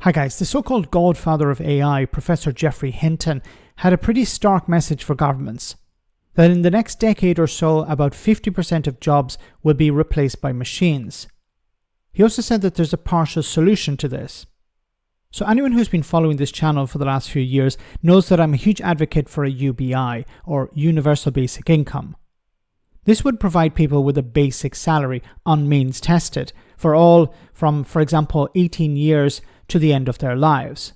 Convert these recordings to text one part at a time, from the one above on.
Hi guys, the so-called Godfather of AI, Professor Geoffrey Hinton, had a pretty stark message for governments. That in the next decade or so, about 50% of jobs will be replaced by machines. He also said that there's a partial solution to this. So anyone who's been following this channel for the last few years knows that I'm a huge advocate for a UBI, or Universal Basic Income. This would provide people with a basic salary, on means tested, for all from, for example, 18 years to the end of their lives.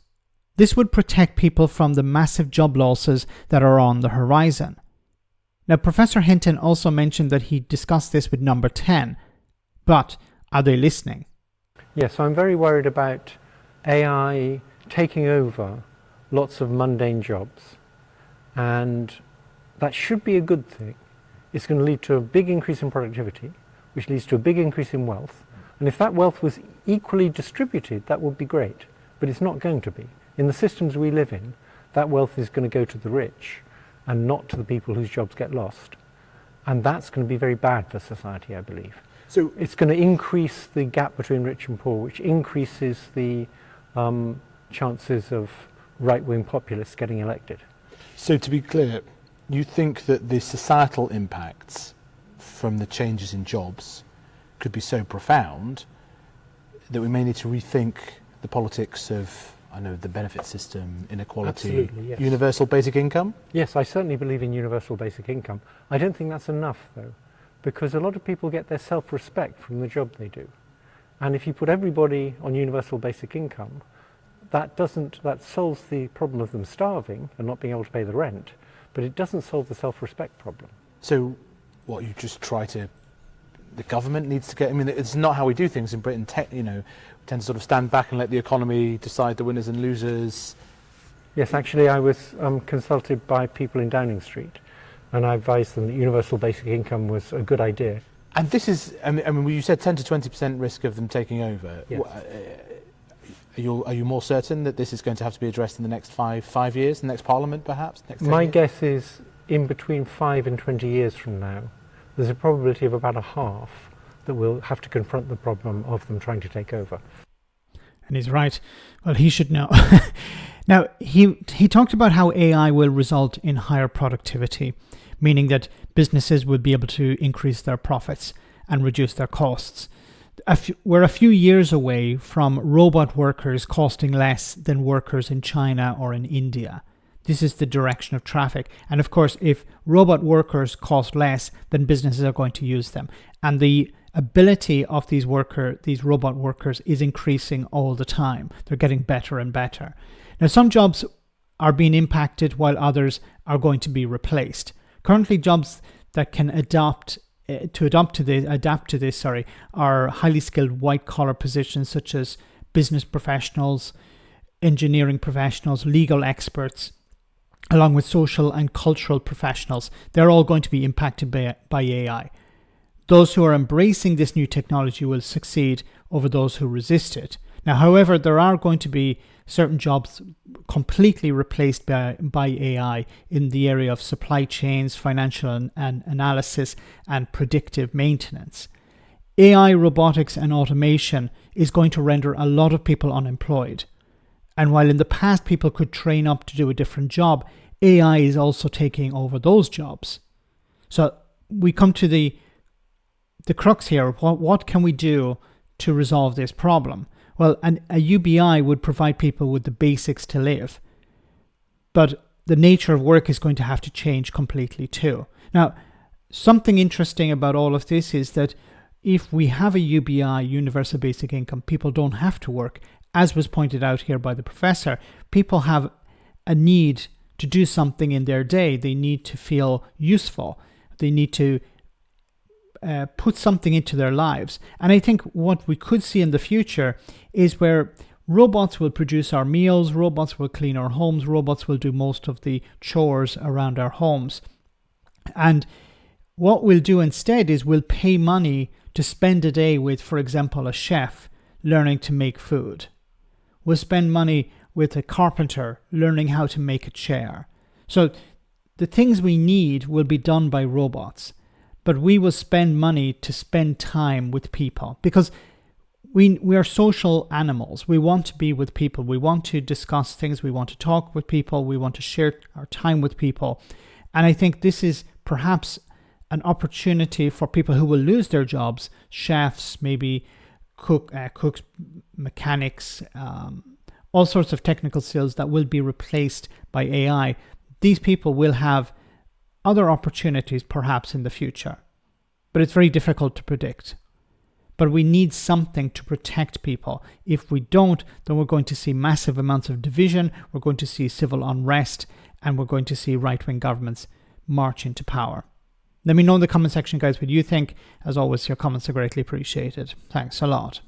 This would protect people from the massive job losses that are on the horizon. Now, Professor Hinton also mentioned that he discussed this with Number 10, but are they listening? Yes, I'm very worried about AI taking over lots of mundane jobs, and that should be a good thing. It's going to lead to a big increase in productivity, which leads to a big increase in wealth. And if that wealth was equally distributed, that would be great. But it's not going to be. In the systems we live in, that wealth is going to go to the rich and not to the people whose jobs get lost. And that's going to be very bad for society, I believe. So it's going to increase the gap between rich and poor, which increases the chances of right-wing populists getting elected. So to be clear, you think that the societal impacts from the changes in jobs could be so profound that we may need to rethink the politics of, the benefit system, inequality, yes. Universal basic income? Yes, I certainly believe in universal basic income. I don't think that's enough, though, because a lot of people get their self-respect from the job they do. And if you put everybody on universal basic income, that solves the problem of them starving and not being able to pay the rent, but it doesn't solve the self-respect problem. So what, you just try to, the government needs to get, it's not how we do things in Britain, we tend to sort of stand back and let the economy decide the winners and losers. Yes, actually I was consulted by people in Downing Street, and I advised them that universal basic income was a good idea. And this is, you said 10 to 20% risk of them taking over. Yes. Are you more certain that this is going to have to be addressed in the next five years, the next parliament perhaps? My guess is in between 5 and 20 years from now, there's a probability of about a half that we'll have to confront the problem of them trying to take over. And he's right. Well, he should know. Now, he talked about how AI will result in higher productivity, meaning that businesses will be able to increase their profits and reduce their costs. We're a few years away from robot workers costing less than workers in China or in India. This is the direction of traffic. And of course, if robot workers cost less, then businesses are going to use them. And the ability of these robot workers is increasing all the time. They're getting better and better. Now, some jobs are being impacted while others are going to be replaced. Currently, jobs that can adapt to this are highly skilled white-collar positions such as business professionals, engineering professionals, legal experts, along with social and cultural professionals. They're all going to be impacted by AI. Those who are embracing this new technology will succeed over those who resist it. Now, however, there are going to be certain jobs completely replaced by AI in the area of supply chains, financial and analysis, and predictive maintenance. AI, robotics, and automation is going to render a lot of people unemployed. And while in the past people could train up to do a different job, AI is also taking over those jobs. So we come to the crux here. What can we do to resolve this problem? Well, a UBI would provide people with the basics to live. But the nature of work is going to have to change completely too. Now, something interesting about all of this is that if we have a UBI, Universal Basic Income, people don't have to work. As was pointed out here by the professor, people have a need to do something in their day. They need to feel useful. They need to put something into their lives. And I think what we could see in the future is where robots will produce our meals, robots will clean our homes, robots will do most of the chores around our homes. And what we'll do instead is we'll pay money to spend a day with, for example, a chef learning to make food. We'll spend money with a carpenter learning how to make a chair. So the things we need will be done by robots, but we will spend money to spend time with people, because we are social animals. We want to be with people. We want to discuss things. We want to talk with people. We want to share our time with people. And I think this is perhaps an opportunity for people who will lose their jobs, chefs, maybe cooks, mechanics, all sorts of technical skills that will be replaced by AI. These people will have other opportunities perhaps in the future, but it's very difficult to predict. But we need something to protect people. If we don't, then we're going to see massive amounts of division, we're going to see civil unrest, and we're going to see right-wing governments march into power. Let me know in the comment section, guys, what you think. As always, your comments are greatly appreciated. Thanks a lot.